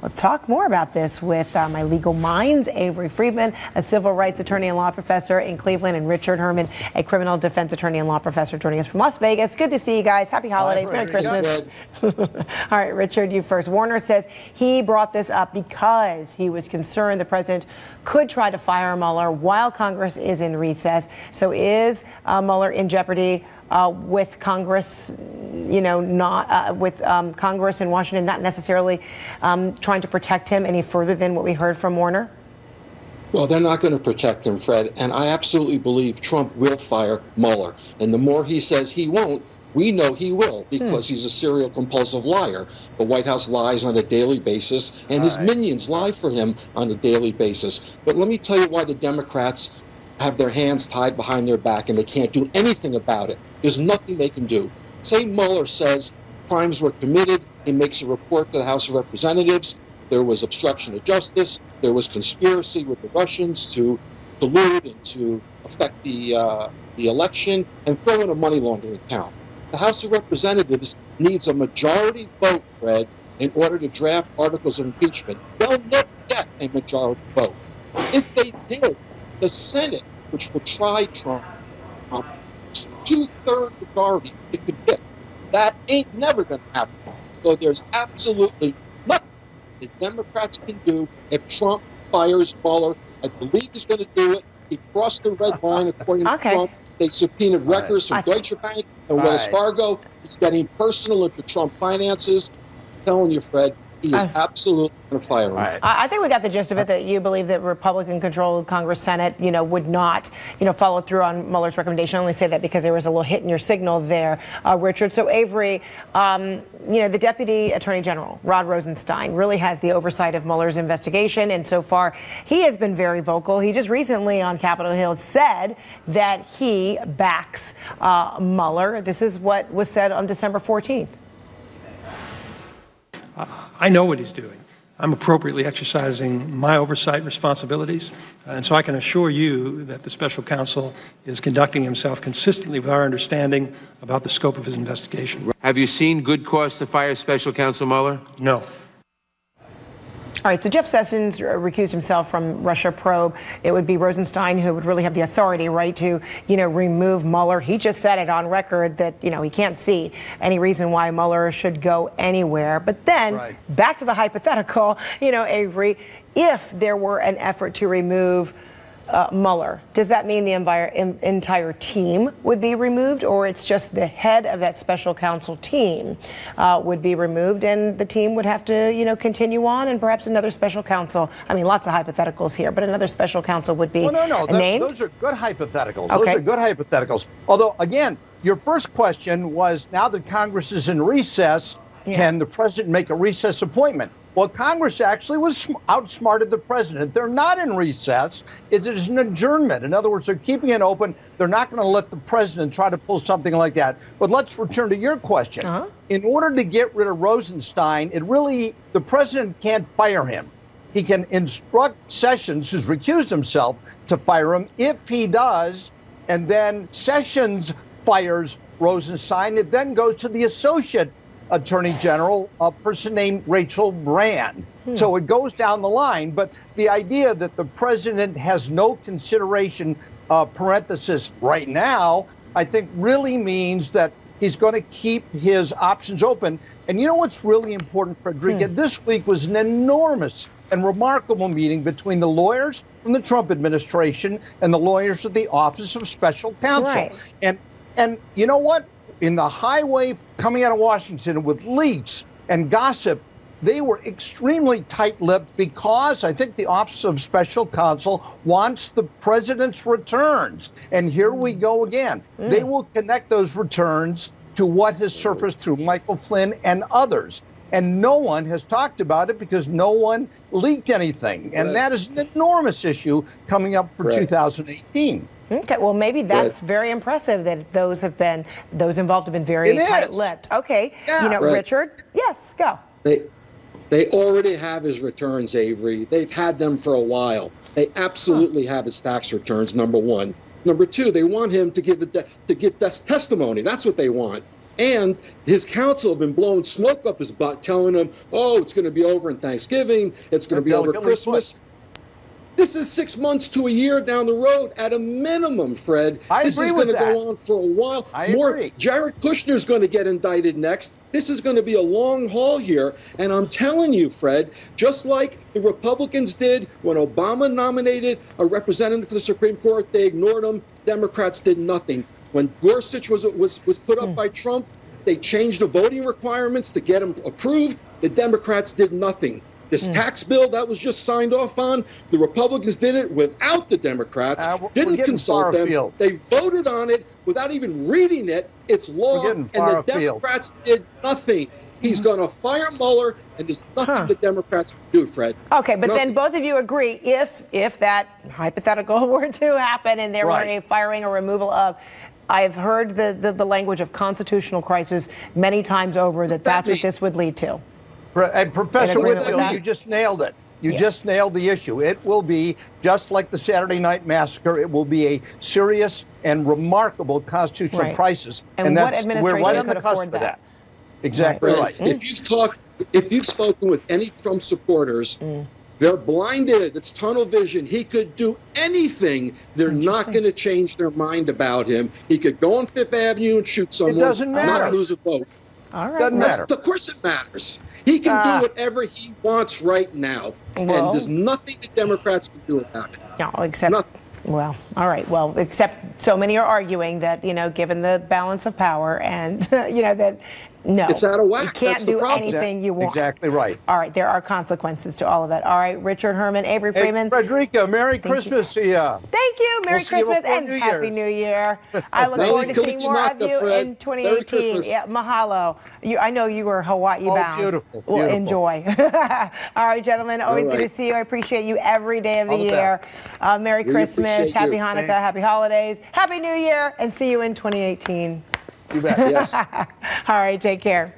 Let's talk more about this with my legal minds, Avery Friedman, a civil rights attorney and law professor in Cleveland, and Richard Herman, a criminal defense attorney and law professor, joining us from Las Vegas. Good to see you guys. Happy holidays. Merry Christmas. All right, Richard, you first. Warner says he brought this up because he was concerned the president could try to fire Mueller while Congress is in recess. So is Mueller in jeopardy with Congress, not with Congress in Washington, not necessarily trying to protect him any further than what we heard from Warner? Well, they're not going to protect him, Fred. And I absolutely believe Trump will fire Mueller. And the more he says he won't, we know he will, because he's a serial compulsive liar. The White House lies on a daily basis, and his minions lie for him on a daily basis. But let me tell you why the Democrats have their hands tied behind their back and they can't do anything about it. There's nothing they can do. Say Mueller says crimes were committed. He makes a report to the House of Representatives. There was obstruction of justice. There was conspiracy with the Russians to collude and to affect the election and throw in a money laundering count. The House of Representatives needs a majority vote, Fred, in order to draft articles of impeachment. They'll never get a majority vote. If they did, the Senate, which will try Trump, 2/3 majority it could get. That ain't never going to happen. So there's absolutely nothing the Democrats can do if Trump fires Mueller. I believe he's going to do it. He crossed the red line according to Trump. They subpoenaed records from Deutsche Bank and Wells Fargo. It's getting personal into Trump finances. I'm telling you, Fred, he is absolutely going to fire him. I think we got the gist of it, that you believe that Republican-controlled Congress, Senate, would not, follow through on Mueller's recommendation. I only say that because there was a little hit in your signal there, Richard. So, Avery, the Deputy Attorney General, Rod Rosenstein, really has the oversight of Mueller's investigation. And so far, he has been very vocal. He just recently on Capitol Hill said that he backs Mueller. This is what was said on December 14th. I know what he's doing. I'm appropriately exercising my oversight responsibilities, and so I can assure you that the special counsel is conducting himself consistently with our understanding about the scope of his investigation. Have you seen good cause to fire Special Counsel Mueller? No. All right, so Jeff Sessions recused himself from Russia probe. It would be Rosenstein who would really have the authority, right, to, remove Mueller. He just said it on record that, he can't see any reason why Mueller should go anywhere. But then back to the hypothetical, Avery, if there were an effort to remove Mueller, does that mean the entire team would be removed, or it's just the head of that special counsel team would be removed and the team would have to, continue on, and perhaps another special counsel? I mean, lots of hypotheticals here, but another special counsel would be named? Those are good hypotheticals. Okay. Those are good hypotheticals. Although, again, your first question was, now that Congress is in recess, can the president make a recess appointment? Well, Congress actually was outsmarted the president. They're not in recess. It is an adjournment. In other words, they're keeping it open. They're not going to let the president try to pull something like that. But let's return to your question. In order to get rid of Rosenstein, the president can't fire him. He can instruct Sessions, who's recused himself, to fire him. If he does, and then Sessions fires Rosenstein, it then goes to the associate Attorney General, a person named Rachel Brand. So it goes down the line. But the idea that the president has no consideration, parenthesis, right now, I think really means that he's going to keep his options open. And you know what's really important, Frederica? This week was an enormous and remarkable meeting between the lawyers from the Trump administration and the lawyers of the Office of Special Counsel. And you know what? In the highway coming out of Washington with leaks and gossip, they were extremely tight-lipped because I think the Office of Special Counsel wants the president's returns. And here we go again. They will connect those returns to what has surfaced through Michael Flynn and others. And no one has talked about it because no one leaked anything. And that is an enormous issue coming up for 2018. Okay, well, maybe that's very impressive that those involved have been very tight-lipped. Okay, Richard, yes, go. They already have his returns, Avery. They've had them for a while. They absolutely have his tax returns, number one. Number two, they want him to give testimony. That's what they want. And his counsel have been blowing smoke up his butt, telling him, oh, it's going to be over in Thanksgiving. It's going to be over Christmas. This is 6 months to a year down the road at a minimum, Fred. This is going to go on for a while. Jared Kushner's going to get indicted next. This is going to be a long haul here. And I'm telling you, Fred, just like the Republicans did when Obama nominated a representative for the Supreme Court, they ignored him. Democrats did nothing. When Gorsuch was put up by Trump, they changed the voting requirements to get him approved. The Democrats did nothing. This tax bill that was just signed off on, the Republicans did it without the Democrats, didn't consult them. They voted on it without even reading it. It's law, and the Democrats did nothing. He's going to fire Mueller, and there's nothing the Democrats can do, Fred. Okay, but then both of you agree, if that hypothetical were to happen and there were a firing or removal of, I've heard the language of constitutional crisis many times over, that's what this would lead to. And Professor Whitfield, you just nailed it. You just nailed the issue. It will be, just like the Saturday Night Massacre, it will be a serious and remarkable constitutional crisis. And what administration could afford that? Exactly right. If you've spoken with any Trump supporters, they're blinded. It's tunnel vision. He could do anything. They're not going to change their mind about him. He could go on Fifth Avenue and shoot someone, it doesn't matter. Not lose a vote. All right. Doesn't matter. Of course it matters. He can do whatever he wants right now. And there's nothing the Democrats can do about it. No, except nothing. Well, all right. Well, except so many are arguing that, given the balance of power and, that no, it's out of whack. You can't do anything you want. Exactly right. All right. There are consequences to all of it. All right. Richard, Herman, Avery Freeman. Hey, Frederica, Merry Christmas to you. Thank you. Merry Christmas and Happy New Year. I look forward to seeing more of you in 2018. Yeah, mahalo. I know you were Hawaii bound. Beautiful. Well, enjoy. All right, gentlemen. Always good to see you. I appreciate you every day of the year. Merry Christmas. Happy Hanukkah. Happy holidays. Happy New Year. And see you in 2018. You bet. Yes. All right. Take care.